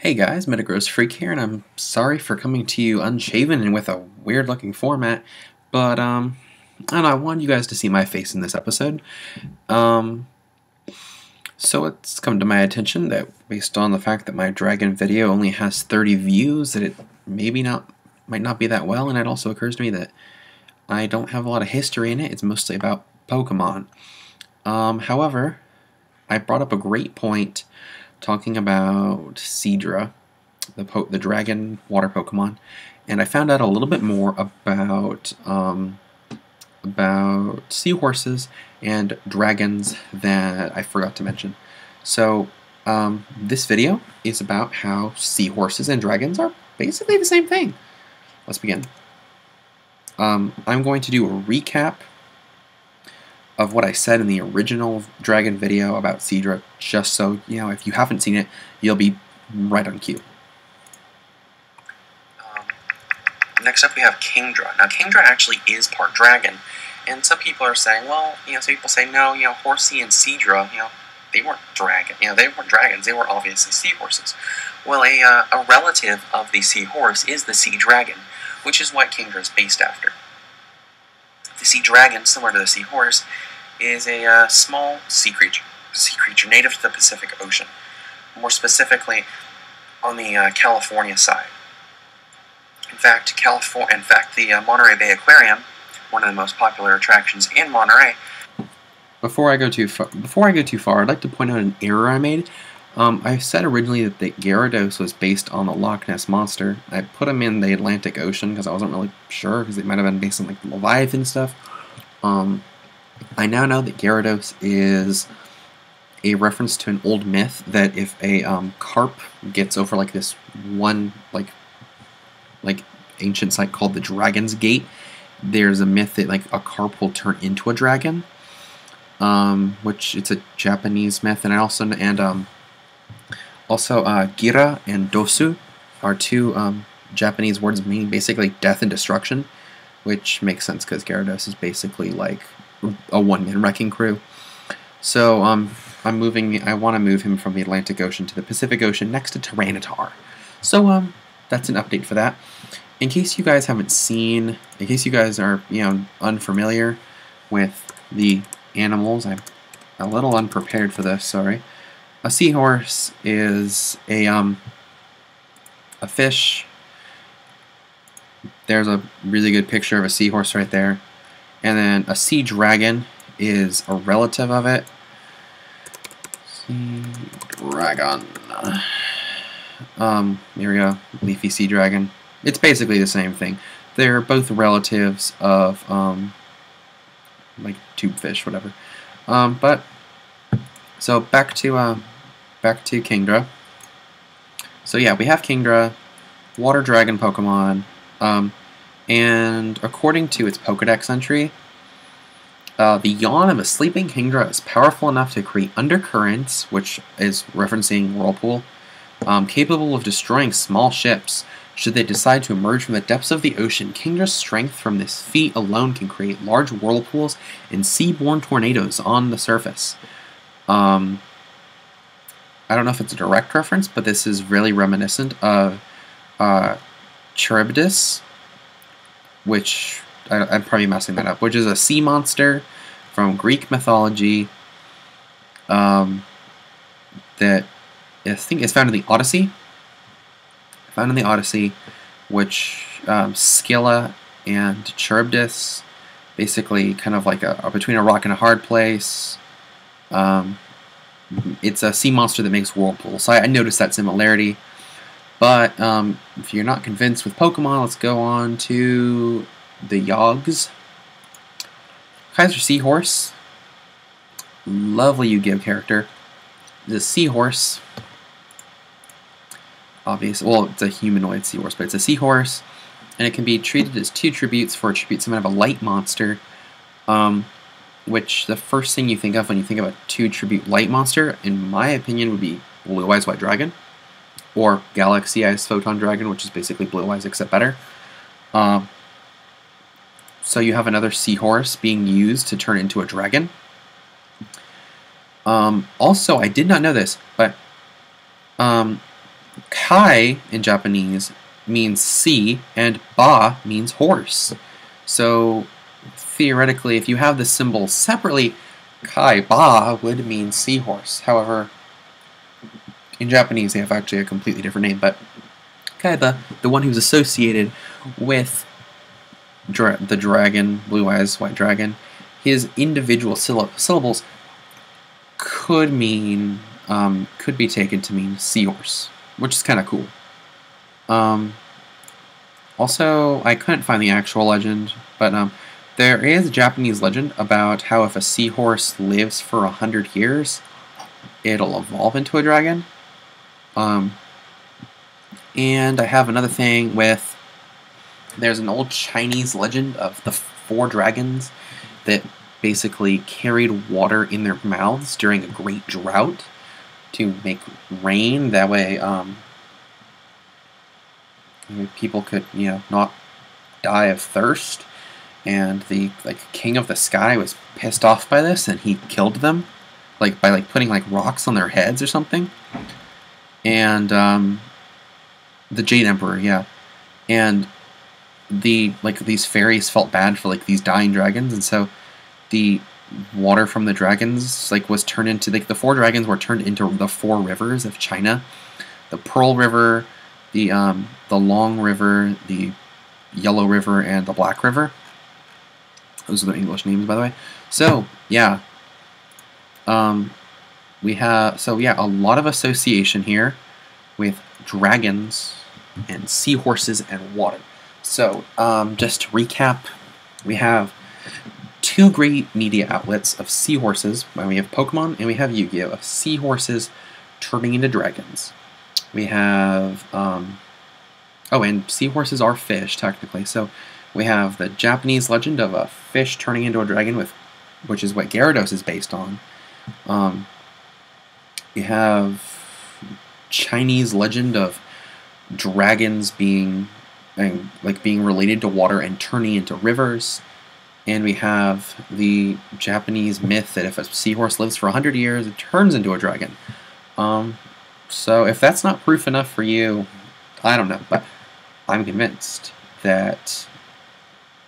Hey guys, Metagross Freak here, and I'm sorry for coming to you unshaven and with a weird looking format, but and I want you guys to see my face in this episode. Um, so it's come to my attention that based on the fact that my dragon video only has 30 views, that it might not be that well, and it also occurs to me that I don't have a lot of history in it. It's mostly about Pokemon. However, I brought up a great point talking about Seadra, the dragon water Pokemon, and I found out a little bit more about seahorses and dragons that I forgot to mention. So this video is about how seahorses and dragons are basically the same thing. Let's begin. I'm going to do a recap of what I said in the original dragon video about Seadra, just so, if you haven't seen it, you'll be right on cue. Next up we have Kingdra. Now Kingdra actually is part dragon, and some people are saying, well, some people say, no, Horsey and Seadra, they weren't dragon, they weren't dragons, they were obviously seahorses. Well, a relative of the seahorse is the sea dragon, which is what Kingdra is based after. The sea dragon, similar to the seahorse, is a small sea creature native to the Pacific Ocean, more specifically on the California side. In fact, the Monterey Bay Aquarium, one of the most popular attractions in Monterey. Before I go too far, I'd like to point out an error I made. I said originally that the Gyarados was based on the Loch Ness Monster. I put him in the Atlantic Ocean because I wasn't really sure, because it might have been based on like the Leviathan stuff. I now know that Gyarados is a reference to an old myth that if a carp gets over like this one like ancient site called the Dragon's Gate, there's a myth that like a carp will turn into a dragon, which it's a Japanese myth, and also Gira and Dosu are two Japanese words meaning basically death and destruction, which makes sense because Gyarados is basically like a one-man wrecking crew. So I want to move him from the Atlantic Ocean to the Pacific Ocean next to Tyranitar. So that's an update for that. In case you guys haven't seen, in case you guys are unfamiliar with the animals, I'm a little unprepared for this. Sorry. A seahorse is a fish. There's a really good picture of a seahorse right there. And then a sea dragon is a relative of it. Sea dragon. Here we go. Leafy sea dragon. It's basically the same thing. They're both relatives of like tubefish, whatever. So back to Kingdra. So yeah, we have Kingdra, water dragon Pokemon, and according to its Pokedex entry, the yawn of a sleeping Kingdra is powerful enough to create undercurrents, which is referencing Whirlpool, capable of destroying small ships. Should they decide to emerge from the depths of the ocean, Kingdra's strength from this feat alone can create large whirlpools and seaborne tornadoes on the surface. I don't know if it's a direct reference, but this is really reminiscent of Charybdis, which I'm probably messing that up, which is a sea monster from Greek mythology that I think is found in the Odyssey. Which Scylla and Charybdis, basically kind of like between a rock and a hard place. It's a sea monster that makes whirlpools. So I noticed that similarity. But if you're not convinced with Pokemon, let's go on to the Yogs. Kaiser Seahorse. Lovely Yu-Gi-Oh character. The Seahorse. Well, it's a humanoid seahorse, but it's a seahorse, and it can be treated as two tributes for a tribute summon of a light monster, which the first thing you think of when you think of a two-tribute light monster, in my opinion, would be Blue Eyes White Dragon, or Galaxy Eyes Photon Dragon, which is basically Blue Eyes except better. So you have another seahorse being used to turn into a dragon. Also, I did not know this, but Kai in Japanese means sea, and ba means horse. So theoretically, if you have the symbol separately, Kai ba would mean seahorse. However, in Japanese, they have actually a completely different name. But Kai, the one who's associated with the dragon, blue eyes, white dragon, his individual syllables could mean could be taken to mean seahorse, which is kind of cool. Also, I couldn't find the actual legend, but there is a Japanese legend about how if a seahorse lives for 100 years, it'll evolve into a dragon. And I have another thing with, there's an old Chinese legend of the 4 dragons that basically carried water in their mouths during a great drought to make rain. That way, people could, not die of thirst. And the king of the sky was pissed off by this, and he killed them, by putting rocks on their heads or something. And the Jade Emperor, yeah, and these fairies felt bad for these dying dragons, and so the water from the dragons was turned into the 4 dragons were turned into the 4 rivers of China: the Pearl River, the Long River, the Yellow River, and the Black River. Those are their English names, by the way. So yeah, we have a lot of association here with dragons and seahorses and water. So just to recap, we have 2 great media outlets of seahorses. We have Pokemon and we have Yu-Gi-Oh! Of seahorses turning into dragons. We have and seahorses are fish technically. So we have the Japanese legend of a fish turning into a dragon, which is what Gyarados is based on. We have Chinese legend of dragons being related to water and turning into rivers. And we have the Japanese myth that if a seahorse lives for 100 years, it turns into a dragon. So if that's not proof enough for you, I don't know, but I'm convinced that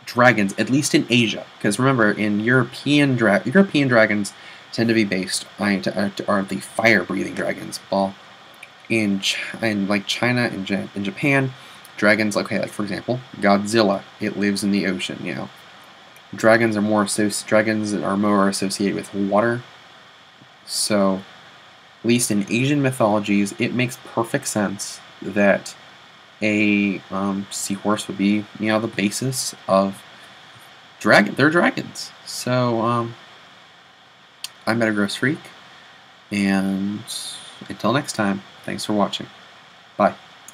dragons, at least in Asia, because remember, in European dragons tend to be based on the fire-breathing dragons. Well, in China and in Japan, dragons, for example, Godzilla, it lives in the ocean. Dragons are more associated with water. So, at least in Asian mythologies, it makes perfect sense that a seahorse would be, the basis of they're dragons. So, I'm Metagross Freak, and until next time, thanks for watching. Bye.